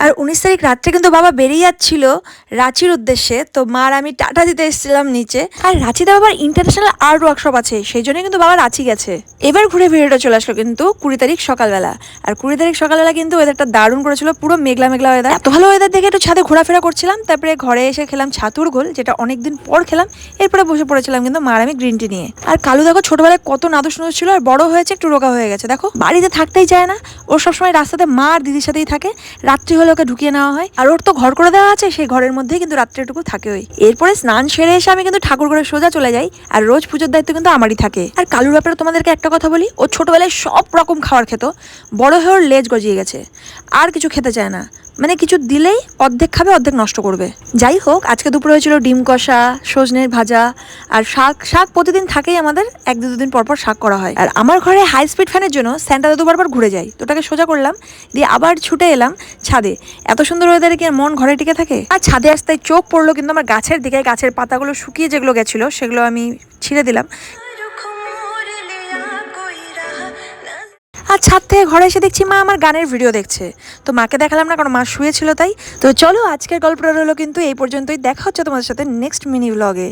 আর 19 তারিখ রাত্রে কিন্তু বাবা বেরিয়ে যাচ্ছিল রাঁচির উদ্দেশ্যে। তো মা আর আমি টাটা দিতে এসেছিলাম নিচে। আর রাঁচিতে বাবার ইন্টারন্যাশনাল আর্ট ওয়ার্কশপ আছে, সেই জন্যই কিন্তু বাবা রাঁচি গেছে। এবার ঘুরে ভিডিওটা চলে আসলো কিন্তু 20 তারিখ সকালবেলা। আর 20 তারিখ সকালবেলা কিন্তু ওয়েদারটা দারুণ করেছিল, পুরো মেঘলা মেঘলা ওয়েদার। এত ভালো ওয়েদার দেখে একটু ছাদে ঘোরাফেরা করছিলাম, তারপরে ঘরে এসে খেলাম ছাতুর ঘোল, যেটা অনেকদিন পর খেলাম। এরপরে বসে পড়েছিলাম কিন্তু মা আর আমি গ্রিন টি নিয়ে। আর কালু দেখো ছোটবেলায় কত নাদুস নুদুস ছিল, আর বড় হয়েছে একটু রোগা হয়ে গেছে। দেখো বাড়িতে থাকতেই চায় না, ওর সবসময় রাস্তাতে মা আর দিদির সাথেই থাকে। রাত্রি হলে ওকে ঢুকিয়ে নেওয়া হয়, আর ওর তো ঘর করে দেওয়া আছে, সেই ঘরের মধ্যেই কিন্তু রাত্রিটুকু থাকে ওই। এরপরে স্নান সেরে এসে আমি কিন্তু ঠাকুর ঘরে সোজা চলে যাই, আর রোজ পুজোর দায়িত্ব কিন্তু আমারই থাকে। আর কালুর ব্যাপারে তোমাদেরকে একটা কথা বলি, ও ছোটবেলায় সব রকম খাবার খেত, বড় হয়ে ওর লেজ গজিয়ে গেছে, আর কিছু খেতে চায় না। মানে কিছু দিলেই অর্ধেক খাবে, অর্ধেক নষ্ট করবে। যাই হোক, আজকে দুপুরে হয়েছিল ডিম কষা, সজনের ভাজা আর শাক। শাক প্রতিদিন থাকেই আমাদের, 1-2 দিন পর পর শাক করা হয়। আর আমার ঘরে হাই স্পিড ফ্যানের জন্য স্যান্টাতে দুবারবার ঘুরে যায়, তো ওটাকে সোজা করলাম, দিয়ে আবার ছুটে এলাম ছাদে। এত সুন্দর ওয়েদারে কি আর মন ঘরে টিকে থাকে? আর ছাদে আসতে চোখ পড়লো কিন্তু আমার গাছের দিকে। গাছের পাতাগুলো শুকিয়ে যেগুলো গেছিল সেগুলো আমি ছিঁড়ে দিলাম। আর ছাদ থেকে ঘরে এসে দেখছি মা আমার গানের ভিডিও দেখছে। তো মাকে দেখালাম না, কারণ মা শুয়েছিল তাই। তো চলো আজকের গল্পটা হলো কিন্তু এই পর্যন্তই। দেখা হচ্ছে তোমাদের সাথে নেক্সট মিনি ব্লগে।